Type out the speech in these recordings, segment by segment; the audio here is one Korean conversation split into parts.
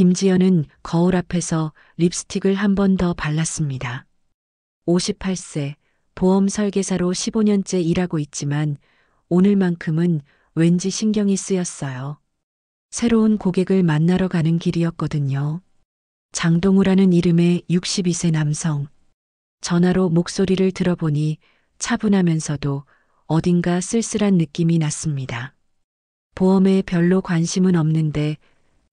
김지연은 거울 앞에서 립스틱을 한 번 더 발랐습니다. 58세, 보험 설계사로 15년째 일하고 있지만 오늘만큼은 왠지 신경이 쓰였어요. 새로운 고객을 만나러 가는 길이었거든요. 장동우라는 이름의 62세 남성. 전화로 목소리를 들어보니 차분하면서도 어딘가 쓸쓸한 느낌이 났습니다. 보험에 별로 관심은 없는데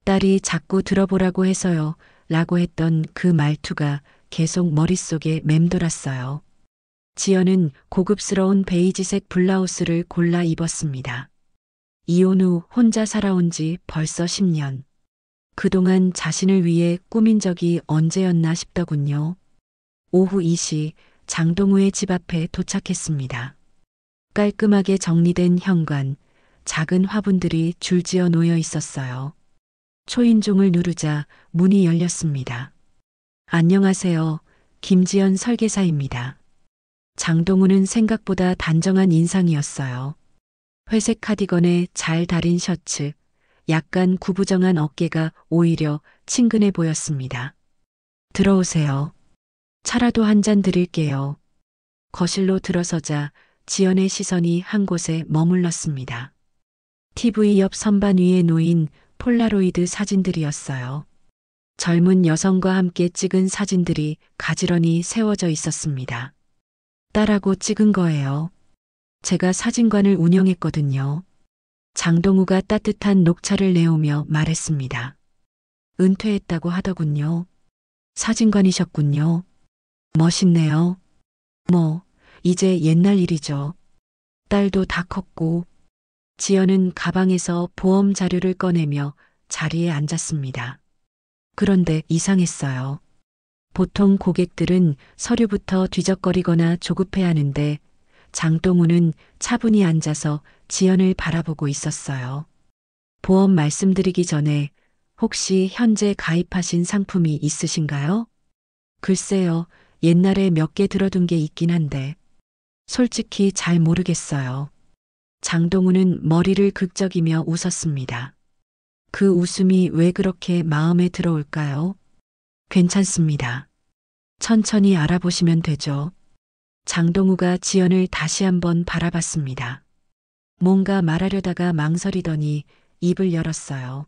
딸이 자꾸 들어보라고 해서요 라고 했던 그 말투가 계속 머릿속에 맴돌았어요. 지연은 고급스러운 베이지색 블라우스를 골라 입었습니다. 이혼 후 혼자 살아온 지 벌써 10년. 그동안 자신을 위해 꾸민 적이 언제였나 싶더군요. 오후 2시 장동우의 집 앞에 도착했습니다. 깔끔하게 정리된 현관, 작은 화분들이 줄지어 놓여 있었어요. 초인종을 누르자 문이 열렸습니다. 안녕하세요. 김지연 설계사입니다. 장동우는 생각보다 단정한 인상이었어요. 회색 카디건에 잘 다린 셔츠, 약간 구부정한 어깨가 오히려 친근해 보였습니다. 들어오세요. 차라도 한 잔 드릴게요. 거실로 들어서자 지연의 시선이 한 곳에 머물렀습니다. TV 옆 선반 위에 놓인 폴라로이드 사진들이었어요. 젊은 여성과 함께 찍은 사진들이 가지런히 세워져 있었습니다. 딸하고 찍은 거예요. 제가 사진관을 운영했거든요. 장동우가 따뜻한 녹차를 내오며 말했습니다. 은퇴했다고 하더군요. 사진관이셨군요. 멋있네요. 뭐, 이제 옛날 일이죠. 딸도 다 컸고. 지연은 가방에서 보험 자료를 꺼내며 자리에 앉았습니다. 그런데 이상했어요. 보통 고객들은 서류부터 뒤적거리거나 조급해하는데 장동우는 차분히 앉아서 지연을 바라보고 있었어요. 보험 말씀드리기 전에 혹시 현재 가입하신 상품이 있으신가요? 글쎄요, 옛날에 몇 개 들어둔 게 있긴 한데 솔직히 잘 모르겠어요. 장동우는 머리를 극적이며 웃었습니다. 그 웃음이 왜 그렇게 마음에 들어올까요? 괜찮습니다. 천천히 알아보시면 되죠. 장동우가 지연을 다시 한번 바라봤습니다. 뭔가 말하려다가 망설이더니 입을 열었어요.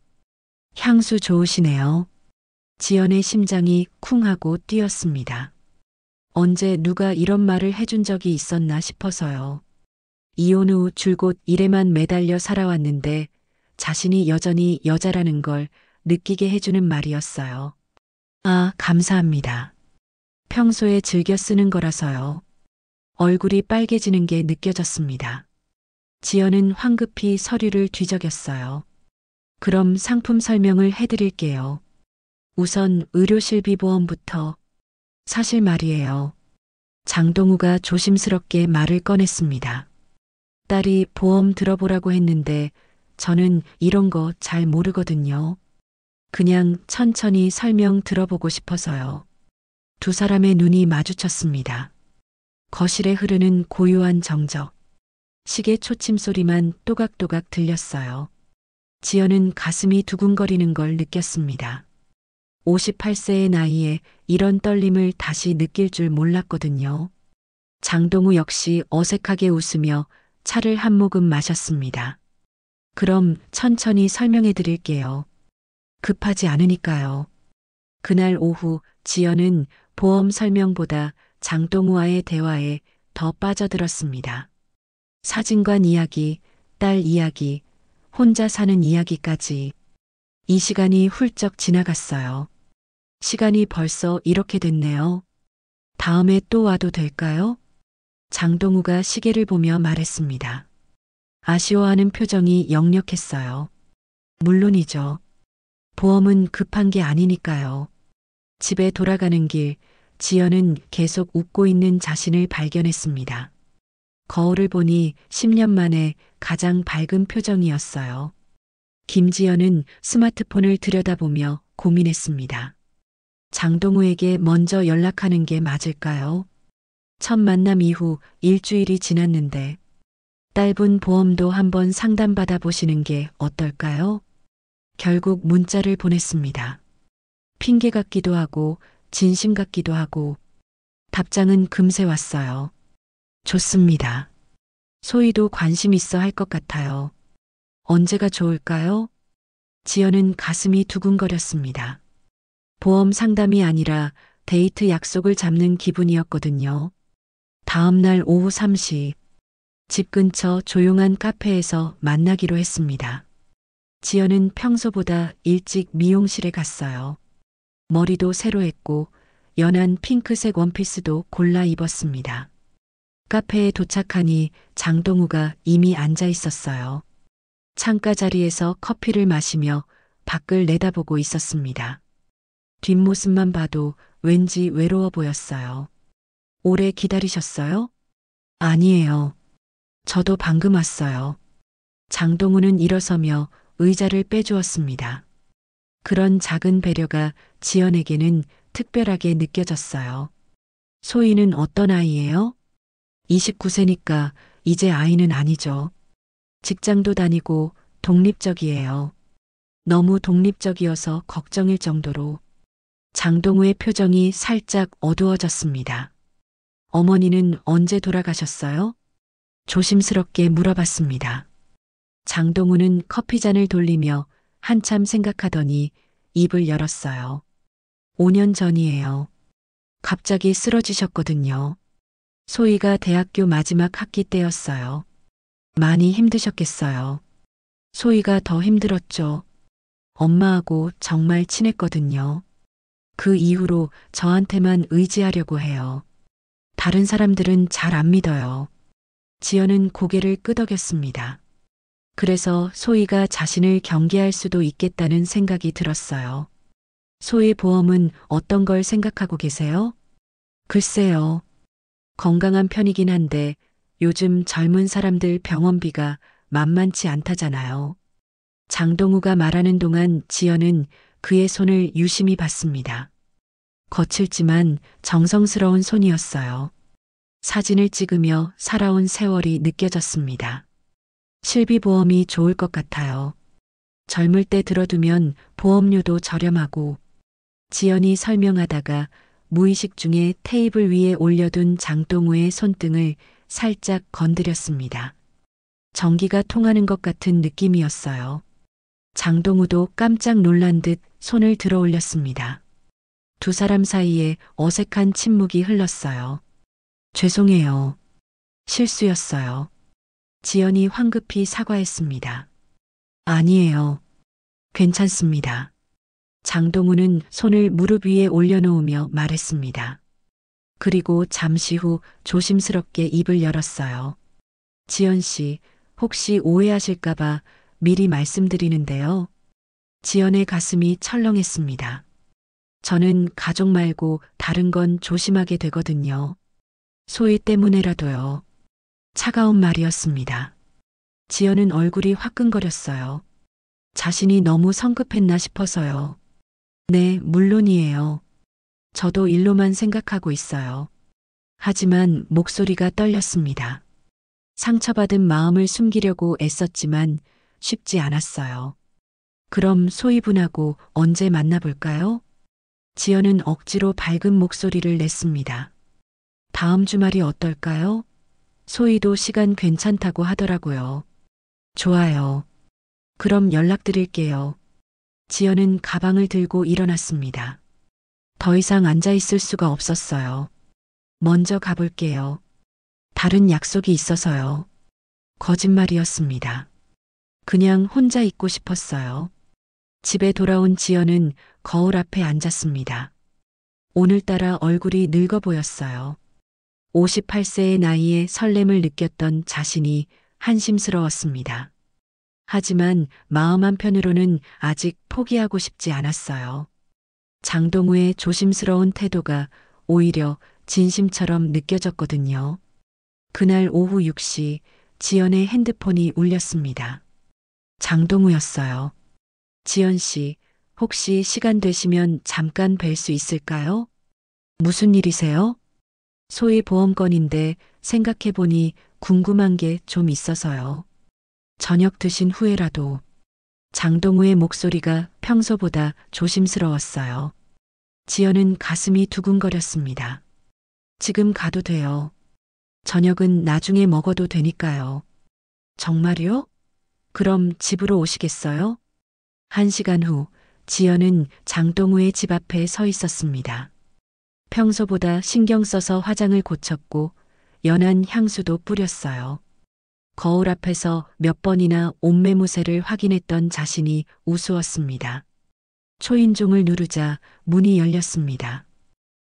향수 좋으시네요. 지연의 심장이 쿵 하고 뛰었습니다. 언제 누가 이런 말을 해준 적이 있었나 싶어서요. 이혼 후 줄곧 일에만 매달려 살아왔는데 자신이 여전히 여자라는 걸 느끼게 해주는 말이었어요. 아, 감사합니다. 평소에 즐겨 쓰는 거라서요. 얼굴이 빨개지는 게 느껴졌습니다. 지연은 황급히 서류를 뒤적였어요. 그럼 상품 설명을 해드릴게요. 우선 의료실비보험부터. 사실 말이에요. 장동우가 조심스럽게 말을 꺼냈습니다. 딸이 보험 들어보라고 했는데 저는 이런 거 잘 모르거든요. 그냥 천천히 설명 들어보고 싶어서요. 두 사람의 눈이 마주쳤습니다. 거실에 흐르는 고요한 정적. 시계 초침 소리만 또각또각 들렸어요. 지연은 가슴이 두근거리는 걸 느꼈습니다. 58세의 나이에 이런 떨림을 다시 느낄 줄 몰랐거든요. 장동우 역시 어색하게 웃으며 차를 한 모금 마셨습니다. 그럼 천천히 설명해 드릴게요. 급하지 않으니까요. 그날 오후 지연은 보험 설명보다 장동우와의 대화에 더 빠져들었습니다. 사진관 이야기, 딸 이야기, 혼자 사는 이야기까지. 이 시간이 훌쩍 지나갔어요. 시간이 벌써 이렇게 됐네요. 다음에 또 와도 될까요? 장동우가 시계를 보며 말했습니다. 아쉬워하는 표정이 역력했어요. 물론이죠. 보험은 급한 게 아니니까요. 집에 돌아가는 길, 지연은 계속 웃고 있는 자신을 발견했습니다. 거울을 보니 10년 만에 가장 밝은 표정이었어요. 김지연은 스마트폰을 들여다보며 고민했습니다. 장동우에게 먼저 연락하는 게 맞을까요? 첫 만남 이후 일주일이 지났는데 짧은 보험도 한번 상담받아 보시는 게 어떨까요? 결국 문자를 보냈습니다. 핑계 같기도 하고 진심 같기도 하고 답장은 금세 왔어요. 좋습니다. 소희도 관심 있어 할 것 같아요. 언제가 좋을까요? 지연은 가슴이 두근거렸습니다. 보험 상담이 아니라 데이트 약속을 잡는 기분이었거든요. 다음 날 오후 3시 집 근처 조용한 카페에서 만나기로 했습니다. 지연은 평소보다 일찍 미용실에 갔어요. 머리도 새로 했고 연한 핑크색 원피스도 골라 입었습니다. 카페에 도착하니 장동우가 이미 앉아 있었어요. 창가 자리에서 커피를 마시며 밖을 내다보고 있었습니다. 뒷모습만 봐도 왠지 외로워 보였어요. 오래 기다리셨어요? 아니에요. 저도 방금 왔어요. 장동우는 일어서며 의자를 빼주었습니다. 그런 작은 배려가 지연에게는 특별하게 느껴졌어요. 소희는 어떤 아이예요? 29세니까 이제 아이는 아니죠. 직장도 다니고 독립적이에요. 너무 독립적이어서 걱정일 정도로. 장동우의 표정이 살짝 어두워졌습니다. 어머니는 언제 돌아가셨어요? 조심스럽게 물어봤습니다. 장동우는 커피잔을 돌리며 한참 생각하더니 입을 열었어요. 5년 전이에요. 갑자기 쓰러지셨거든요. 소희가 대학교 마지막 학기 때였어요. 많이 힘드셨겠어요. 소희가 더 힘들었죠. 엄마하고 정말 친했거든요. 그 이후로 저한테만 의지하려고 해요. 다른 사람들은 잘 안 믿어요. 지연은 고개를 끄덕였습니다. 그래서 소희가 자신을 경계할 수도 있겠다는 생각이 들었어요. 소희 보험은 어떤 걸 생각하고 계세요? 글쎄요. 건강한 편이긴 한데 요즘 젊은 사람들 병원비가 만만치 않다잖아요. 장동우가 말하는 동안 지연은 그의 손을 유심히 봤습니다. 거칠지만 정성스러운 손이었어요. 사진을 찍으며 살아온 세월이 느껴졌습니다. 실비보험이 좋을 것 같아요. 젊을 때 들어두면 보험료도 저렴하고. 지연이 설명하다가 무의식 중에 테이블 위에 올려둔 장동우의 손등을 살짝 건드렸습니다. 전기가 통하는 것 같은 느낌이었어요. 장동우도 깜짝 놀란 듯 손을 들어 올렸습니다. 두 사람 사이에 어색한 침묵이 흘렀어요. 죄송해요. 실수였어요. 지연이 황급히 사과했습니다. 아니에요. 괜찮습니다. 장동우는 손을 무릎 위에 올려놓으며 말했습니다. 그리고 잠시 후 조심스럽게 입을 열었어요. 지연 씨, 혹시 오해하실까봐 미리 말씀드리는데요. 지연의 가슴이 철렁했습니다. 저는 가족 말고 다른 건 조심하게 되거든요. 소희 때문에라도요. 차가운 말이었습니다. 지연은 얼굴이 화끈거렸어요. 자신이 너무 성급했나 싶어서요. 네, 물론이에요. 저도 일로만 생각하고 있어요. 하지만 목소리가 떨렸습니다. 상처받은 마음을 숨기려고 애썼지만 쉽지 않았어요. 그럼 소희분하고 언제 만나볼까요? 지연은 억지로 밝은 목소리를 냈습니다. 다음 주말이 어떨까요? 소희도 시간 괜찮다고 하더라고요. 좋아요. 그럼 연락드릴게요. 지연은 가방을 들고 일어났습니다. 더 이상 앉아 있을 수가 없었어요. 먼저 가볼게요. 다른 약속이 있어서요. 거짓말이었습니다. 그냥 혼자 있고 싶었어요. 집에 돌아온 지연은 거울 앞에 앉았습니다. 오늘따라 얼굴이 늙어 보였어요. 58세의 나이에 설렘을 느꼈던 자신이 한심스러웠습니다. 하지만 마음 한편으로는 아직 포기하고 싶지 않았어요. 장동우의 조심스러운 태도가 오히려 진심처럼 느껴졌거든요. 그날 오후 6시 지연의 핸드폰이 울렸습니다. 장동우였어요. 지연 씨, 혹시 시간 되시면 잠깐 뵐 수 있을까요? 무슨 일이세요? 소위 보험건인데 생각해보니 궁금한 게 좀 있어서요. 저녁 드신 후에라도. 장동우의 목소리가 평소보다 조심스러웠어요. 지연은 가슴이 두근거렸습니다. 지금 가도 돼요. 저녁은 나중에 먹어도 되니까요. 정말요? 그럼 집으로 오시겠어요? 1시간 후 지연은 장동우의 집 앞에 서 있었습니다. 평소보다 신경 써서 화장을 고쳤고 연한 향수도 뿌렸어요. 거울 앞에서 몇 번이나 옷매무새를 확인했던 자신이 우스웠습니다. 초인종을 누르자 문이 열렸습니다.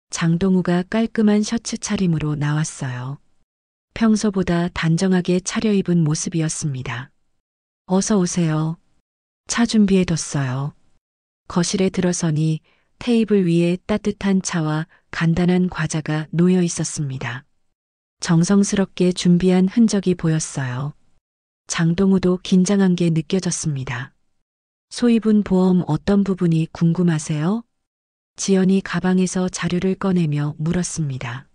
장동우가 깔끔한 셔츠 차림으로 나왔어요. 평소보다 단정하게 차려입은 모습이었습니다. 어서 오세요. 차 준비해뒀어요. 거실에 들어서니 테이블 위에 따뜻한 차와 간단한 과자가 놓여 있었습니다. 정성스럽게 준비한 흔적이 보였어요. 장동우도 긴장한 게 느껴졌습니다. 소입은 보험 어떤 부분이 궁금하세요? 지연이 가방에서 자료를 꺼내며 물었습니다.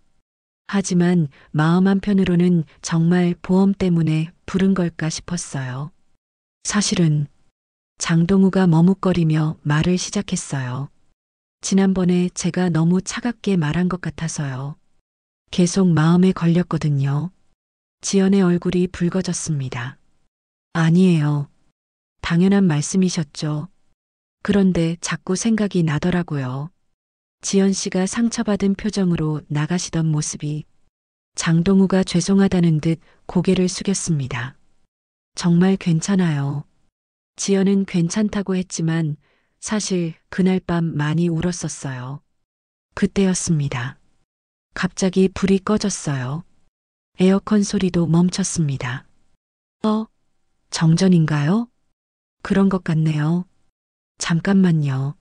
하지만 마음 한편으로는 정말 보험 때문에 부른 걸까 싶었어요. 사실은 장동우가 머뭇거리며 말을 시작했어요. 지난번에 제가 너무 차갑게 말한 것 같아서요. 계속 마음에 걸렸거든요. 지연의 얼굴이 붉어졌습니다. 아니에요. 당연한 말씀이셨죠. 그런데 자꾸 생각이 나더라고요. 지연 씨가 상처받은 표정으로 나가시던 모습이. 장동우가 죄송하다는 듯 고개를 숙였습니다. 정말 괜찮아요. 지연은 괜찮다고 했지만 사실 그날 밤 많이 울었었어요. 그때였습니다. 갑자기 불이 꺼졌어요. 에어컨 소리도 멈췄습니다. 정전인가요? 그런 것 같네요. 잠깐만요.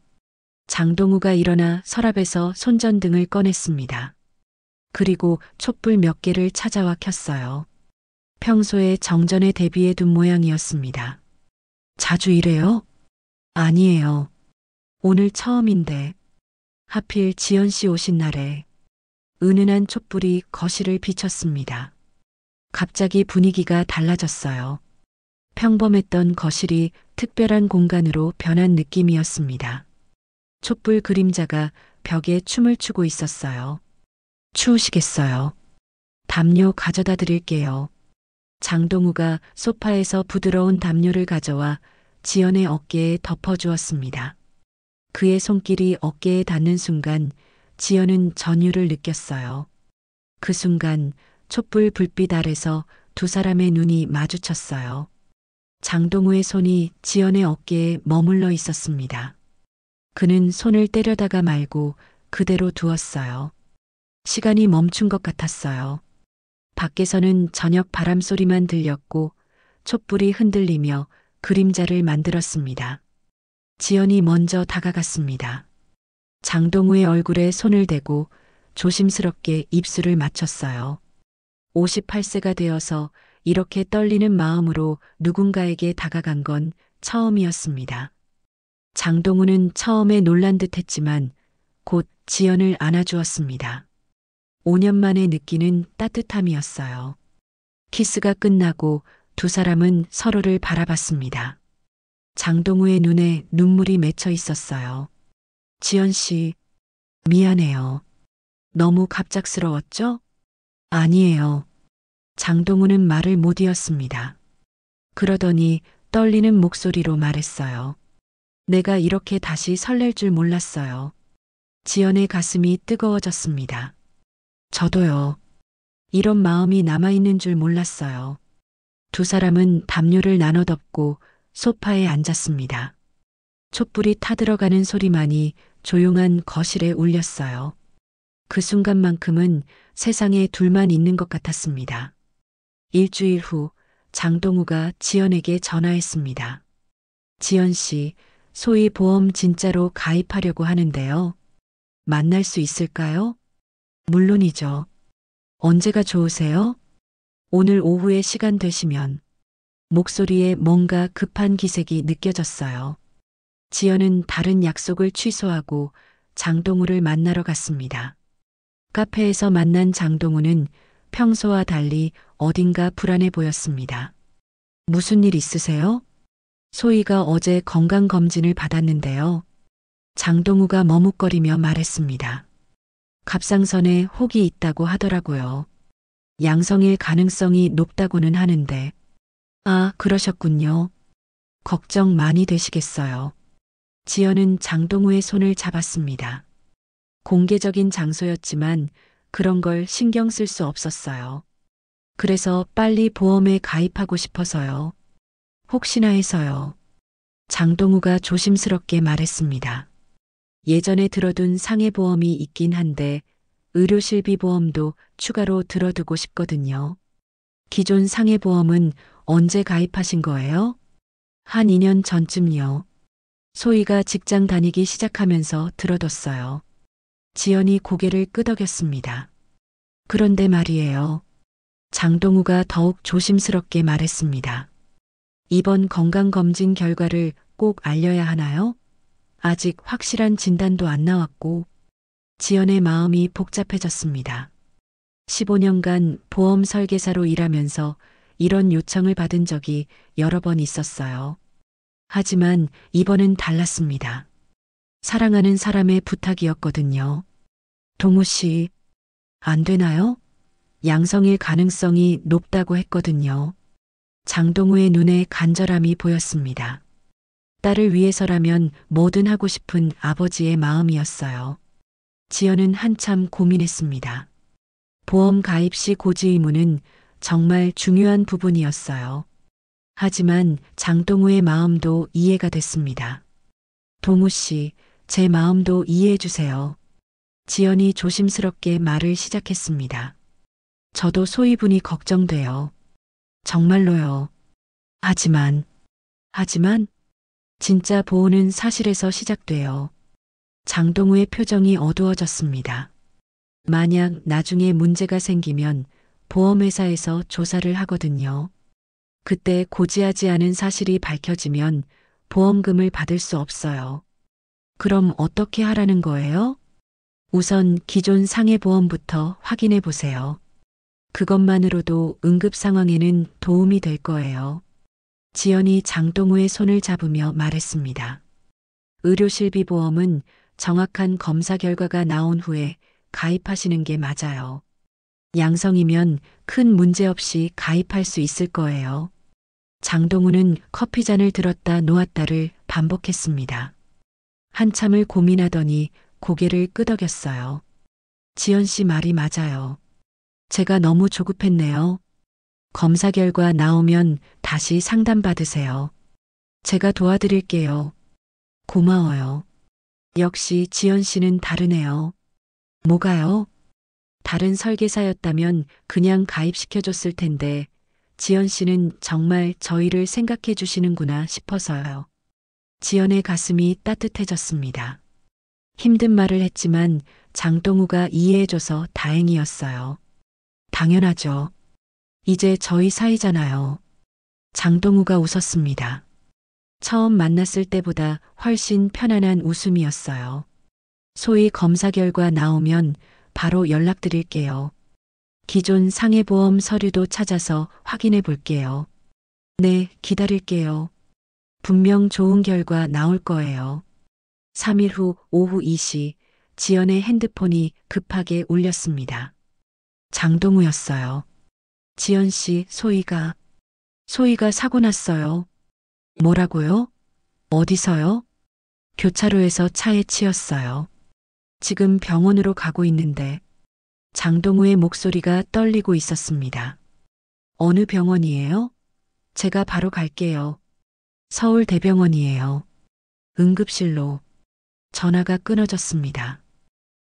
장동우가 일어나 서랍에서 손전등을 꺼냈습니다. 그리고 촛불 몇 개를 찾아와 켰어요. 평소에 정전에 대비해 둔 모양이었습니다. 자주 이래요? 아니에요. 오늘 처음인데. 하필 지연 씨 오신 날에. 은은한 촛불이 거실을 비췄습니다. 갑자기 분위기가 달라졌어요. 평범했던 거실이 특별한 공간으로 변한 느낌이었습니다. 촛불 그림자가 벽에 춤을 추고 있었어요. 추우시겠어요? 담요 가져다 드릴게요. 장동우가 소파에서 부드러운 담요를 가져와 지연의 어깨에 덮어주었습니다. 그의 손길이 어깨에 닿는 순간 지연은 전율을 느꼈어요. 그 순간 촛불 불빛 아래서 두 사람의 눈이 마주쳤어요. 장동우의 손이 지연의 어깨에 머물러 있었습니다. 그는 손을 때려다가 말고 그대로 두었어요. 시간이 멈춘 것 같았어요. 밖에서는 저녁 바람 소리만 들렸고 촛불이 흔들리며 그림자를 만들었습니다. 지연이 먼저 다가갔습니다. 장동우의 얼굴에 손을 대고 조심스럽게 입술을 맞췄어요. 58세가 되어서 이렇게 떨리는 마음으로 누군가에게 다가간 건 처음이었습니다. 장동우는 처음에 놀란 듯 했지만 곧 지연을 안아주었습니다. 5년 만에 느끼는 따뜻함이었어요. 키스가 끝나고 두 사람은 서로를 바라봤습니다. 장동우의 눈에 눈물이 맺혀 있었어요. 지연 씨, 미안해요. 너무 갑작스러웠죠? 아니에요. 장동우는 말을 못 이었습니다. 그러더니 떨리는 목소리로 말했어요. 내가 이렇게 다시 설렐 줄 몰랐어요. 지연의 가슴이 뜨거워졌습니다. 저도요. 이런 마음이 남아있는 줄 몰랐어요. 두 사람은 담요를 나눠 덮고 소파에 앉았습니다. 촛불이 타들어가는 소리만이 조용한 거실에 울렸어요. 그 순간만큼은 세상에 둘만 있는 것 같았습니다. 일주일 후 장동우가 지연에게 전화했습니다. 지연 씨, 소위 보험 진짜로 가입하려고 하는데요. 만날 수 있을까요? 물론이죠. 언제가 좋으세요? 오늘 오후에 시간 되시면. 목소리에 뭔가 급한 기색이 느껴졌어요. 지연은 다른 약속을 취소하고 장동우를 만나러 갔습니다. 카페에서 만난 장동우는 평소와 달리 어딘가 불안해 보였습니다. 무슨 일 있으세요? 소희가 어제 건강검진을 받았는데요. 장동우가 머뭇거리며 말했습니다. 갑상선에 혹이 있다고 하더라고요. 양성일 가능성이 높다고는 하는데. 아, 그러셨군요. 걱정 많이 되시겠어요. 지연은 장동우의 손을 잡았습니다. 공개적인 장소였지만 그런 걸 신경 쓸 수 없었어요. 그래서 빨리 보험에 가입하고 싶어서요. 혹시나 해서요. 장동우가 조심스럽게 말했습니다. 예전에 들어둔 상해보험이 있긴 한데 의료실비보험도 추가로 들어두고 싶거든요. 기존 상해보험은 언제 가입하신 거예요? 한 2년 전쯤요. 소희가 직장 다니기 시작하면서 들어뒀어요. 지연이 고개를 끄덕였습니다. 그런데 말이에요. 장동우가 더욱 조심스럽게 말했습니다. 이번 건강검진 결과를 꼭 알려야 하나요? 아직 확실한 진단도 안 나왔고. 지연의 마음이 복잡해졌습니다. 15년간 보험 설계사로 일하면서 이런 요청을 받은 적이 여러 번 있었어요. 하지만 이번은 달랐습니다. 사랑하는 사람의 부탁이었거든요. 동우 씨, 안 되나요? 양성일 가능성이 높다고 했거든요. 장동우의 눈에 간절함이 보였습니다. 딸을 위해서라면 뭐든 하고 싶은 아버지의 마음이었어요. 지연은 한참 고민했습니다. 보험 가입 시 고지 의무는 정말 중요한 부분이었어요. 하지만 장동우의 마음도 이해가 됐습니다. 동우 씨, 제 마음도 이해해 주세요. 지연이 조심스럽게 말을 시작했습니다. 저도 소희분이 걱정돼요. 정말로요. 하지만 진짜 보호는 사실에서 시작돼요. 장동우의 표정이 어두워졌습니다. 만약 나중에 문제가 생기면 보험회사에서 조사를 하거든요. 그때 고지하지 않은 사실이 밝혀지면 보험금을 받을 수 없어요. 그럼 어떻게 하라는 거예요? 우선 기존 상해보험부터 확인해 보세요. 그것만으로도 응급 상황에는 도움이 될 거예요. 지연이 장동우의 손을 잡으며 말했습니다. 의료실비보험은 정확한 검사 결과가 나온 후에 가입하시는 게 맞아요. 양성이면 큰 문제 없이 가입할 수 있을 거예요. 장동우는 커피잔을 들었다 놓았다를 반복했습니다. 한참을 고민하더니 고개를 끄덕였어요. 지연 씨 말이 맞아요. 제가 너무 조급했네요. 검사 결과 나오면 다시 상담받으세요. 제가 도와드릴게요. 고마워요. 역시 지연 씨는 다르네요. 뭐가요? 다른 설계사였다면 그냥 가입시켜줬을 텐데 지연 씨는 정말 저희를 생각해 주시는구나 싶어서요. 지연의 가슴이 따뜻해졌습니다. 힘든 말을 했지만 장동우가 이해해줘서 다행이었어요. 당연하죠. 이제 저희 사이잖아요. 장동우가 웃었습니다. 처음 만났을 때보다 훨씬 편안한 웃음이었어요. 소위 검사 결과 나오면 바로 연락드릴게요. 기존 상해보험 서류도 찾아서 확인해 볼게요. 네, 기다릴게요. 분명 좋은 결과 나올 거예요. 3일 후 오후 2시 지연의 핸드폰이 급하게 울렸습니다. 장동우였어요. 지연 씨, 소희가 사고 났어요. 뭐라고요? 어디서요? 교차로에서 차에 치였어요. 지금 병원으로 가고 있는데. 장동우의 목소리가 떨리고 있었습니다. 어느 병원이에요? 제가 바로 갈게요. 서울대병원이에요. 응급실로. 전화가 끊어졌습니다.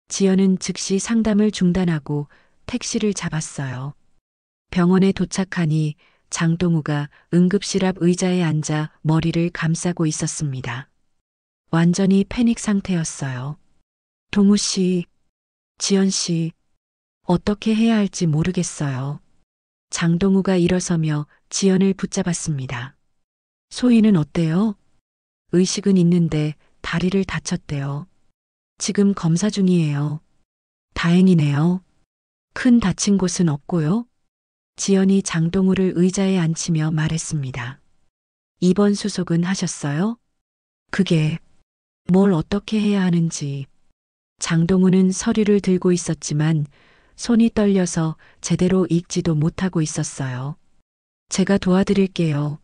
지연은 즉시 상담을 중단하고 택시를 잡았어요. 병원에 도착하니 장동우가 응급실 앞 의자에 앉아 머리를 감싸고 있었습니다. 완전히 패닉 상태였어요. 동우 씨, 지연 씨, 어떻게 해야 할지 모르겠어요. 장동우가 일어서며 지연을 붙잡았습니다. 소희는 어때요? 의식은 있는데 다리를 다쳤대요. 지금 검사 중이에요. 다행이네요. 큰 다친 곳은 없고요. 지연이 장동우를 의자에 앉히며 말했습니다. 입원 수속은 하셨어요? 그게 뭘 어떻게 해야 하는지. 장동우는 서류를 들고 있었지만 손이 떨려서 제대로 읽지도 못하고 있었어요. 제가 도와드릴게요.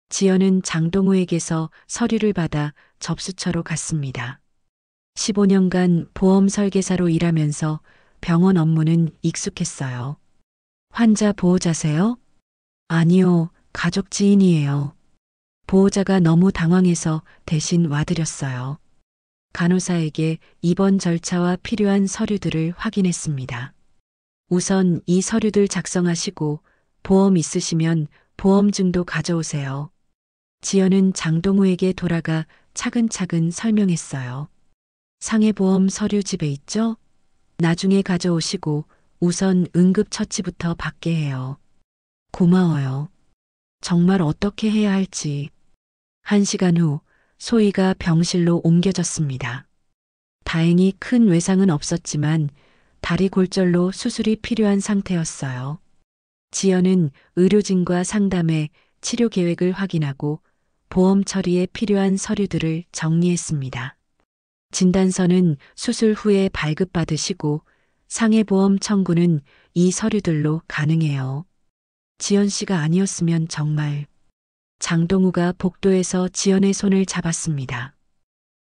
지연은 장동우에게서 서류를 받아 접수처로 갔습니다. 15년간 보험 설계사로 일하면서 병원 업무는 익숙했어요. 환자 보호자세요? 아니요, 가족 지인이에요. 보호자가 너무 당황해서 대신 와드렸어요. 간호사에게 입원 절차와 필요한 서류들을 확인했습니다. 우선 이 서류들 작성하시고 보험 있으시면 보험증도 가져오세요. 지연은 장동우에게 돌아가 차근차근 설명했어요. 상해보험 서류 집에 있죠? 나중에 가져오시고 우선 응급처치부터 받게 해요. 고마워요. 정말 어떻게 해야 할지. 1시간 후 소희가 병실로 옮겨졌습니다. 다행히 큰 외상은 없었지만 다리 골절로 수술이 필요한 상태였어요. 지연은 의료진과 상담해 치료 계획을 확인하고 보험 처리에 필요한 서류들을 정리했습니다. 진단서는 수술 후에 발급받으시고 상해보험 청구는 이 서류들로 가능해요. 지연 씨가 아니었으면 정말. 장동우가 복도에서 지연의 손을 잡았습니다.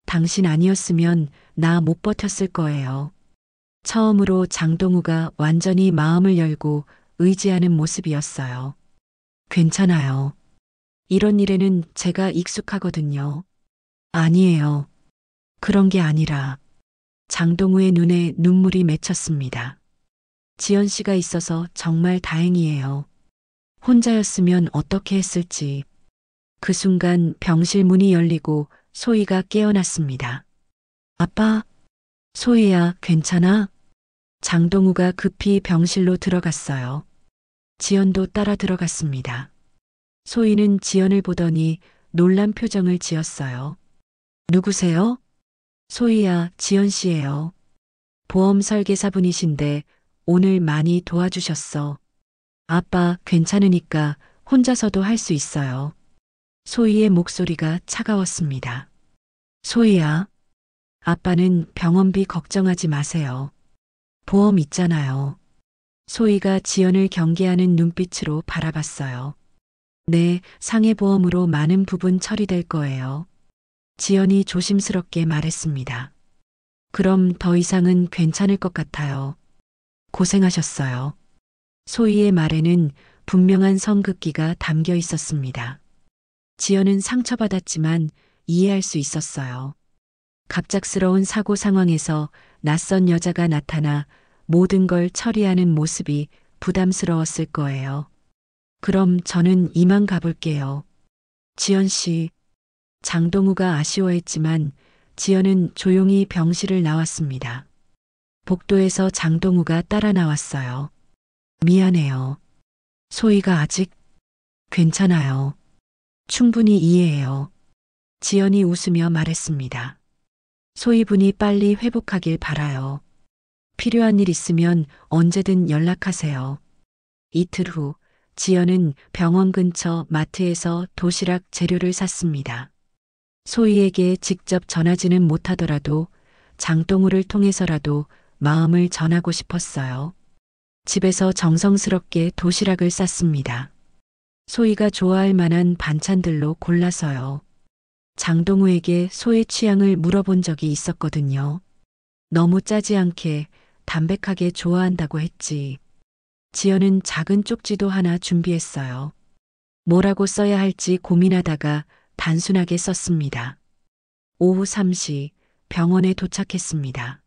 당신 아니었으면 나 못 버텼을 거예요. 처음으로 장동우가 완전히 마음을 열고 의지하는 모습이었어요. 괜찮아요. 이런 일에는 제가 익숙하거든요. 아니에요. 그런 게 아니라 장동우의 눈에 눈물이 맺혔습니다. 지연 씨가 있어서 정말 다행이에요. 혼자였으면 어떻게 했을지. 그 순간 병실 문이 열리고 소희가 깨어났습니다. 아빠, 소희야, 괜찮아? 장동우가 급히 병실로 들어갔어요. 지연도 따라 들어갔습니다. 소희는 지연을 보더니 놀란 표정을 지었어요. 누구세요? 소희야, 지연 씨예요. 보험 설계사분이신데 오늘 많이 도와주셨어. 아빠, 괜찮으니까 혼자서도 할 수 있어요. 소희의 목소리가 차가웠습니다. 소희야, 아빠는 병원비 걱정하지 마세요. 보험 있잖아요. 소희가 지연을 경계하는 눈빛으로 바라봤어요. 네, 상해보험으로 많은 부분 처리될 거예요. 지연이 조심스럽게 말했습니다. 그럼 더 이상은 괜찮을 것 같아요. 고생하셨어요. 소희의 말에는 분명한 성급기가 담겨 있었습니다. 지연은 상처받았지만 이해할 수 있었어요. 갑작스러운 사고 상황에서 낯선 여자가 나타나 모든 걸 처리하는 모습이 부담스러웠을 거예요. 그럼 저는 이만 가볼게요. 지연 씨. 장동우가 아쉬워했지만 지연은 조용히 병실을 나왔습니다. 복도에서 장동우가 따라 나왔어요. 미안해요. 소희가 아직 괜찮아요. 충분히 이해해요. 지연이 웃으며 말했습니다. 소희분이 빨리 회복하길 바라요. 필요한 일 있으면 언제든 연락하세요. 이틀 후 지연은 병원 근처 마트에서 도시락 재료를 샀습니다. 소희에게 직접 전하지는 못하더라도 장동우를 통해서라도 마음을 전하고 싶었어요. 집에서 정성스럽게 도시락을 쌌습니다. 소희가 좋아할 만한 반찬들로 골라서요. 장동우에게 소의 취향을 물어본 적이 있었거든요. 너무 짜지 않게 담백하게 좋아한다고 했지. 지연은 작은 쪽지도 하나 준비했어요. 뭐라고 써야 할지 고민하다가 단순하게 썼습니다. 오후 3시 병원에 도착했습니다.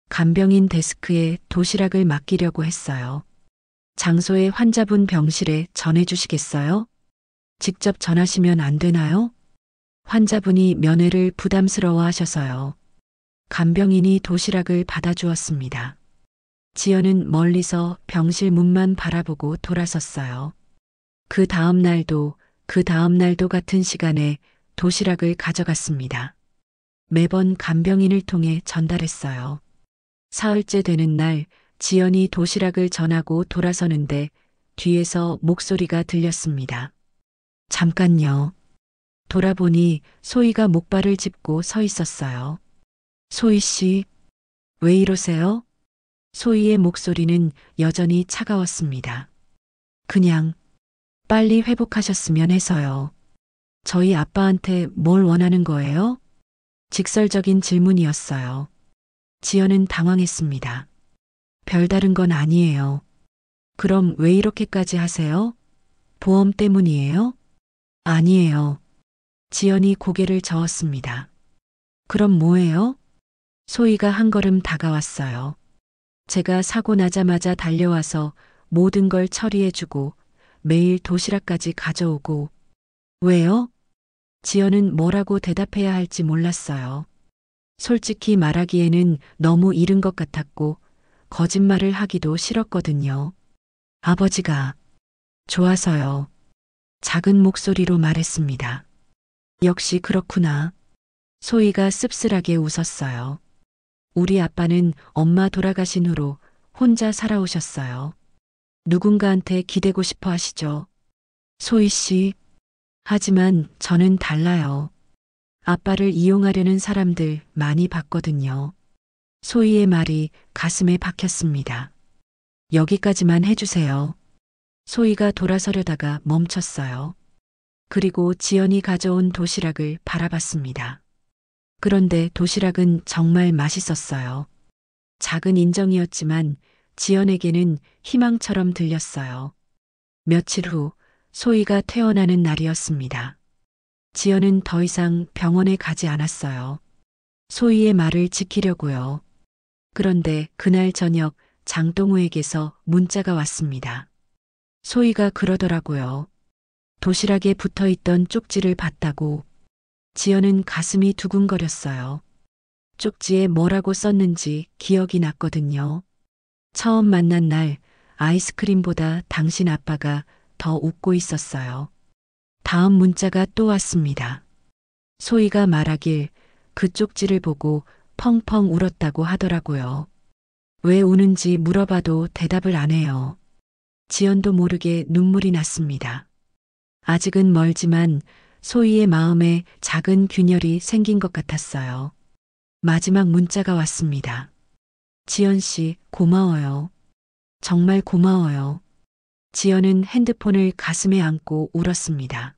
간병인 데스크에 도시락을 맡기려고 했어요. 장소에 환자분 병실에 전해주시겠어요? 직접 전하시면 안 되나요? 환자분이 면회를 부담스러워 하셔서요. 간병인이 도시락을 받아주었습니다. 지연은 멀리서 병실 문만 바라보고 돌아섰어요. 그 다음 날도 같은 시간에 도시락을 가져갔습니다. 매번 간병인을 통해 전달했어요. 사흘째 되는 날 지연이 도시락을 전하고 돌아서는데 뒤에서 목소리가 들렸습니다. 잠깐요. 돌아보니 소희가 목발을 짚고 서 있었어요. 소희 씨, 왜 이러세요? 소희의 목소리는 여전히 차가웠습니다. 그냥 빨리 회복하셨으면 해서요. 저희 아빠한테 뭘 원하는 거예요? 직설적인 질문이었어요. 지연은 당황했습니다. 별다른 건 아니에요. 그럼 왜 이렇게까지 하세요? 보험 때문이에요? 아니에요. 지연이 고개를 저었습니다. 그럼 뭐예요? 소희가 한 걸음 다가왔어요. 제가 사고 나자마자 달려와서 모든 걸 처리해주고 매일 도시락까지 가져오고. 왜요? 지연은 뭐라고 대답해야 할지 몰랐어요. 솔직히 말하기에는 너무 이른 것 같았고 거짓말을 하기도 싫었거든요. 아버지가 좋아서요. 작은 목소리로 말했습니다. 역시 그렇구나. 소희가 씁쓸하게 웃었어요. 우리 아빠는 엄마 돌아가신 후로 혼자 살아오셨어요. 누군가한테 기대고 싶어 하시죠. 소희 씨. 하지만 저는 달라요. 아빠를 이용하려는 사람들 많이 봤거든요. 소희의 말이 가슴에 박혔습니다. 여기까지만 해주세요. 소희가 돌아서려다가 멈췄어요. 그리고 지연이 가져온 도시락을 바라봤습니다. 그런데 도시락은 정말 맛있었어요. 작은 인정이었지만 지연에게는 희망처럼 들렸어요. 며칠 후 소희가 퇴원하는 날이었습니다. 지연은 더 이상 병원에 가지 않았어요. 소희의 말을 지키려고요. 그런데 그날 저녁 장동우에게서 문자가 왔습니다. 소희가 그러더라고요. 도시락에 붙어있던 쪽지를 봤다고. 지연은 가슴이 두근거렸어요. 쪽지에 뭐라고 썼는지 기억이 났거든요. 처음 만난 날 아이스크림보다 당신 아빠가 더 웃고 있었어요. 다음 문자가 또 왔습니다. 소희가 말하길 그 쪽지를 보고 펑펑 울었다고 하더라고요. 왜 우는지 물어봐도 대답을 안 해요. 지연도 모르게 눈물이 났습니다. 아직은 멀지만 소희의 마음에 작은 균열이 생긴 것 같았어요. 마지막 문자가 왔습니다. 지연 씨, 고마워요. 정말 고마워요. 지연은 핸드폰을 가슴에 안고 울었습니다.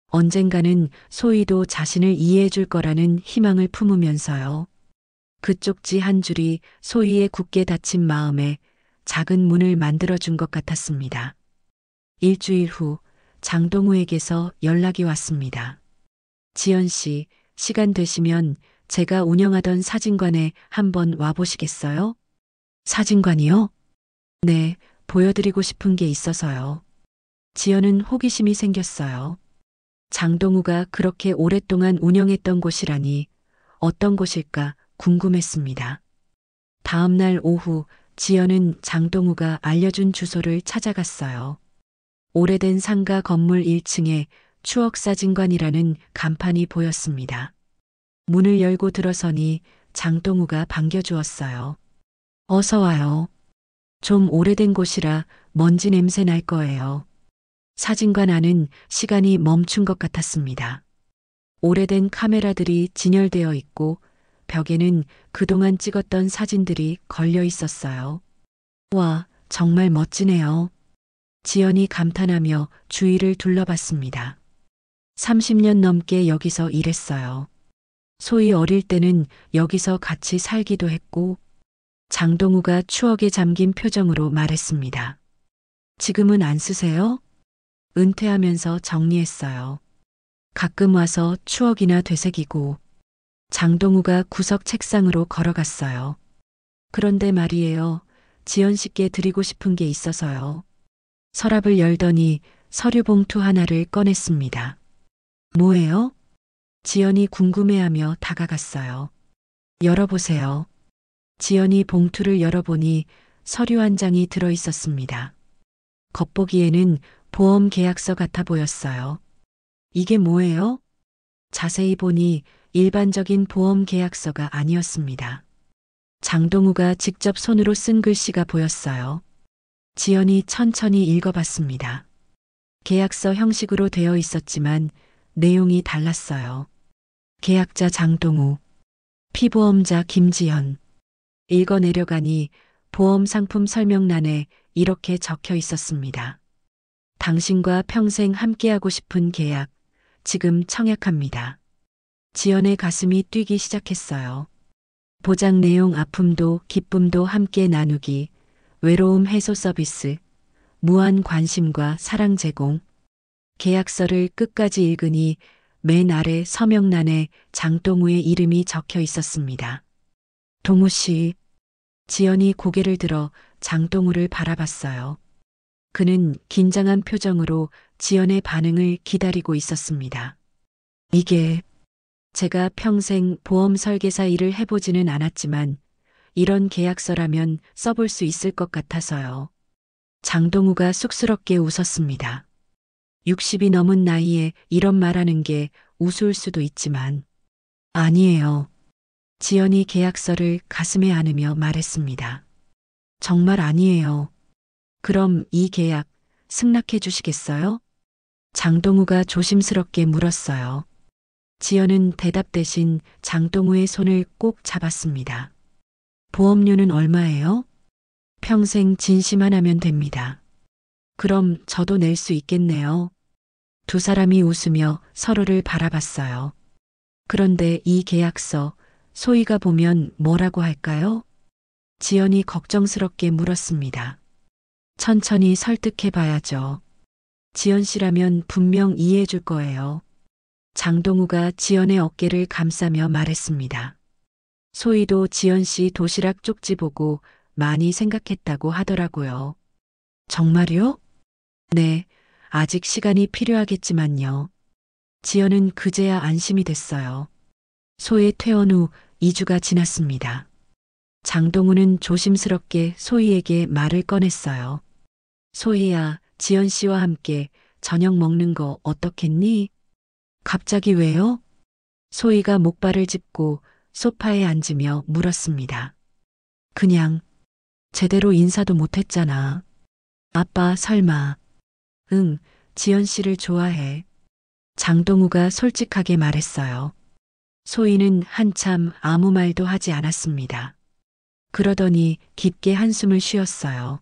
언젠가는 소희도 자신을 이해해 줄 거라는 희망을 품으면서요. 그 쪽지 한 줄이 소희의 굳게 닫힌 마음에 작은 문을 만들어준 것 같았습니다. 일주일 후 장동우에게서 연락이 왔습니다. 지연 씨, 시간 되시면 제가 운영하던 사진관에 한번 와보시겠어요? 사진관이요? 네, 보여드리고 싶은 게 있어서요. 지연은 호기심이 생겼어요. 장동우가 그렇게 오랫동안 운영했던 곳이라니 어떤 곳일까 궁금했습니다. 다음 날 오후 지연은 장동우가 알려준 주소를 찾아갔어요. 오래된 상가 건물 1층에 추억사진관이라는 간판이 보였습니다. 문을 열고 들어서니 장동우가 반겨주었어요. 어서 와요. 좀 오래된 곳이라 먼지 냄새 날 거예요. 사진관 안은 시간이 멈춘 것 같았습니다. 오래된 카메라들이 진열되어 있고 벽에는 그동안 찍었던 사진들이 걸려 있었어요. 와, 정말 멋지네요. 지연이 감탄하며 주위를 둘러봤습니다. 30년 넘게 여기서 일했어요. 소희 어릴 때는 여기서 같이 살기도 했고, 장동우가 추억에 잠긴 표정으로 말했습니다. 지금은 안 쓰세요? 은퇴하면서 정리했어요. 가끔 와서 추억이나 되새기고. 장동우가 구석 책상으로 걸어갔어요. 그런데 말이에요. 지연 씨께 드리고 싶은 게 있어서요. 서랍을 열더니 서류 봉투 하나를 꺼냈습니다. 뭐예요? 지연이 궁금해하며 다가갔어요. 열어보세요. 지연이 봉투를 열어보니 서류 한 장이 들어 있었습니다. 겉보기에는 보험 계약서 같아 보였어요. 이게 뭐예요? 자세히 보니 일반적인 보험 계약서가 아니었습니다. 장동우가 직접 손으로 쓴 글씨가 보였어요. 지연이 천천히 읽어봤습니다. 계약서 형식으로 되어 있었지만 내용이 달랐어요. 계약자 장동우, 피보험자 김지연. 읽어 내려가니 보험 상품 설명란에 이렇게 적혀 있었습니다. 당신과 평생 함께하고 싶은 계약, 지금 청약합니다. 지연의 가슴이 뛰기 시작했어요. 보장 내용 아픔도 기쁨도 함께 나누기, 외로움 해소 서비스, 무한 관심과 사랑 제공. 계약서를 끝까지 읽으니 맨 아래 서명란에 장동우의 이름이 적혀 있었습니다. 동우 씨. 지연이 고개를 들어 장동우를 바라봤어요. 그는 긴장한 표정으로 지연의 반응을 기다리고 있었습니다. 이게 제가 평생 보험 설계사 일을 해보지는 않았지만 이런 계약서라면 써볼 수 있을 것 같아서요. 장동우가 쑥스럽게 웃었습니다. 60이 넘은 나이에 이런 말하는 게 우스울 수도 있지만 아니에요. 지연이 계약서를 가슴에 안으며 말했습니다. 정말 아니에요. 그럼 이 계약 승낙해 주시겠어요? 장동우가 조심스럽게 물었어요. 지연은 대답 대신 장동우의 손을 꼭 잡았습니다. 보험료는 얼마예요? 평생 진심 하나면 됩니다. 그럼 저도 낼 수 있겠네요. 두 사람이 웃으며 서로를 바라봤어요. 그런데 이 계약서, 소희가 보면 뭐라고 할까요? 지연이 걱정스럽게 물었습니다. 천천히 설득해 봐야죠. 지연 씨라면 분명 이해해 줄 거예요. 장동우가 지연의 어깨를 감싸며 말했습니다. 소희도 지연 씨 도시락 쪽지 보고 많이 생각했다고 하더라고요. 정말요? 네, 아직 시간이 필요하겠지만요. 지연은 그제야 안심이 됐어요. 소의 퇴원 후 2주가 지났습니다. 장동우는 조심스럽게 소희에게 말을 꺼냈어요. 소희야, 지연 씨와 함께 저녁 먹는 거 어떻겠니? 갑자기 왜요? 소희가 목발을 짚고 소파에 앉으며 물었습니다. 그냥 제대로 인사도 못했잖아. 아빠 설마. 응, 지연 씨를 좋아해. 장동우가 솔직하게 말했어요. 소희는 한참 아무 말도 하지 않았습니다. 그러더니 깊게 한숨을 쉬었어요.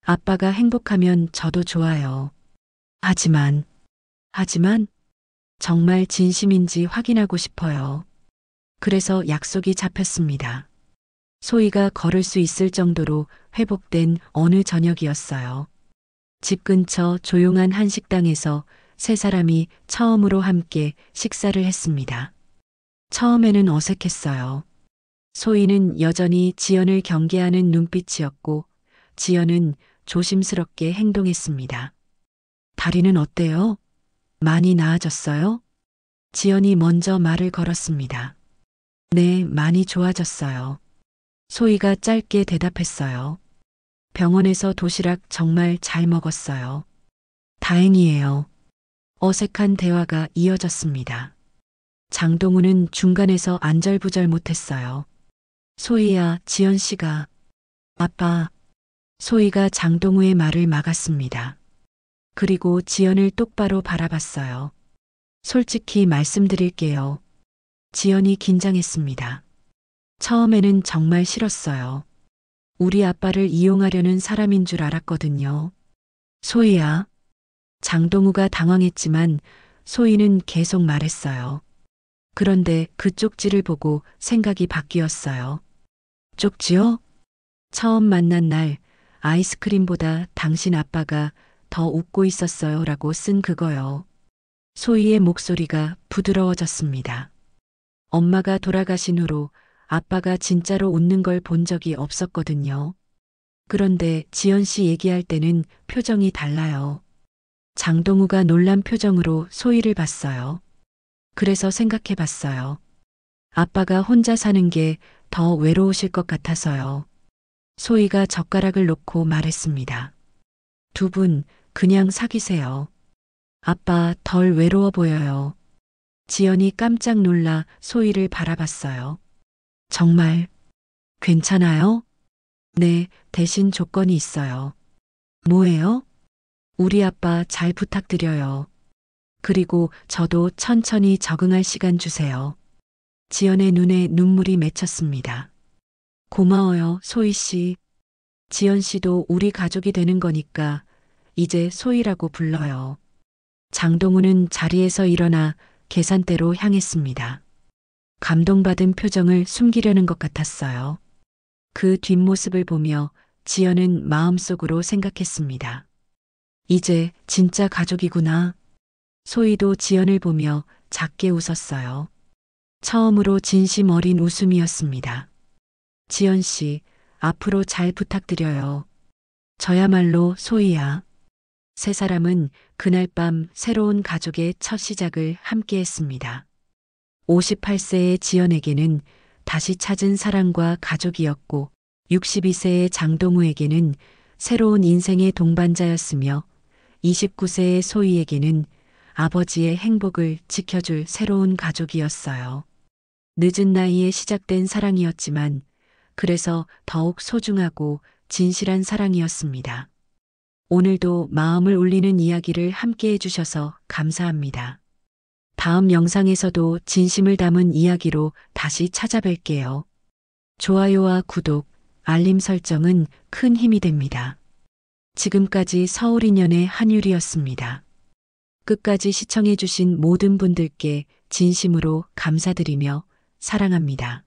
아빠가 행복하면 저도 좋아요. 하지만 정말 진심인지 확인하고 싶어요. 그래서 약속이 잡혔습니다. 소희가 걸을 수 있을 정도로 회복된 어느 저녁이었어요. 집 근처 조용한 한식당에서 세 사람이 처음으로 함께 식사를 했습니다. 처음에는 어색했어요. 소희는 여전히 지연을 경계하는 눈빛이었고 지연은 조심스럽게 행동했습니다. 다리는 어때요? 많이 나아졌어요? 지연이 먼저 말을 걸었습니다. 네, 많이 좋아졌어요. 소희가 짧게 대답했어요. 병원에서 도시락 정말 잘 먹었어요. 다행이에요. 어색한 대화가 이어졌습니다. 장동우는 중간에서 안절부절 못했어요. 소희야, 지연 씨가. 아빠. 소희가 장동우의 말을 막았습니다. 그리고 지연을 똑바로 바라봤어요. 솔직히 말씀드릴게요. 지연이 긴장했습니다. 처음에는 정말 싫었어요. 우리 아빠를 이용하려는 사람인 줄 알았거든요. 소희야. 장동우가 당황했지만 소희는 계속 말했어요. 그런데 그 쪽지를 보고 생각이 바뀌었어요. 쪽지요? 처음 만난 날 아이스크림보다 당신 아빠가 더 웃고 있었어요 라고 쓴 그거요. 소희의 목소리가 부드러워졌습니다. 엄마가 돌아가신 후로 아빠가 진짜로 웃는 걸 본 적이 없었거든요. 그런데 지연 씨 얘기할 때는 표정이 달라요. 장동우가 놀란 표정으로 소희를 봤어요. 그래서 생각해 봤어요. 아빠가 혼자 사는 게 더 외로우실 것 같아서요. 소희가 젓가락을 놓고 말했습니다. 두 분 그냥 사귀세요. 아빠 덜 외로워 보여요. 지연이 깜짝 놀라 소희를 바라봤어요. 정말 괜찮아요? 네, 대신 조건이 있어요. 뭐예요? 우리 아빠 잘 부탁드려요. 그리고 저도 천천히 적응할 시간 주세요. 지연의 눈에 눈물이 맺혔습니다. 고마워요, 소희 씨. 지연 씨도 우리 가족이 되는 거니까 이제 소희라고 불러요. 장동우는 자리에서 일어나 계산대로 향했습니다. 감동받은 표정을 숨기려는 것 같았어요. 그 뒷모습을 보며 지연은 마음속으로 생각했습니다. 이제 진짜 가족이구나. 소희도 지연을 보며 작게 웃었어요. 처음으로 진심 어린 웃음이었습니다. 지연 씨, 앞으로 잘 부탁드려요. 저야말로 소희야. 세 사람은 그날 밤 새로운 가족의 첫 시작을 함께 했습니다. 58세의 지연에게는 다시 찾은 사랑과 가족이었고 62세의 장동우에게는 새로운 인생의 동반자였으며 29세의 소희에게는 아버지의 행복을 지켜줄 새로운 가족이었어요. 늦은 나이에 시작된 사랑이었지만 그래서 더욱 소중하고 진실한 사랑이었습니다. 오늘도 마음을 울리는 이야기를 함께 해주셔서 감사합니다. 다음 영상에서도 진심을 담은 이야기로 다시 찾아뵐게요. 좋아요와 구독, 알림 설정은 큰 힘이 됩니다. 지금까지 서울인연의 한유리였습니다. 끝까지 시청해주신 모든 분들께 진심으로 감사드리며 사랑합니다.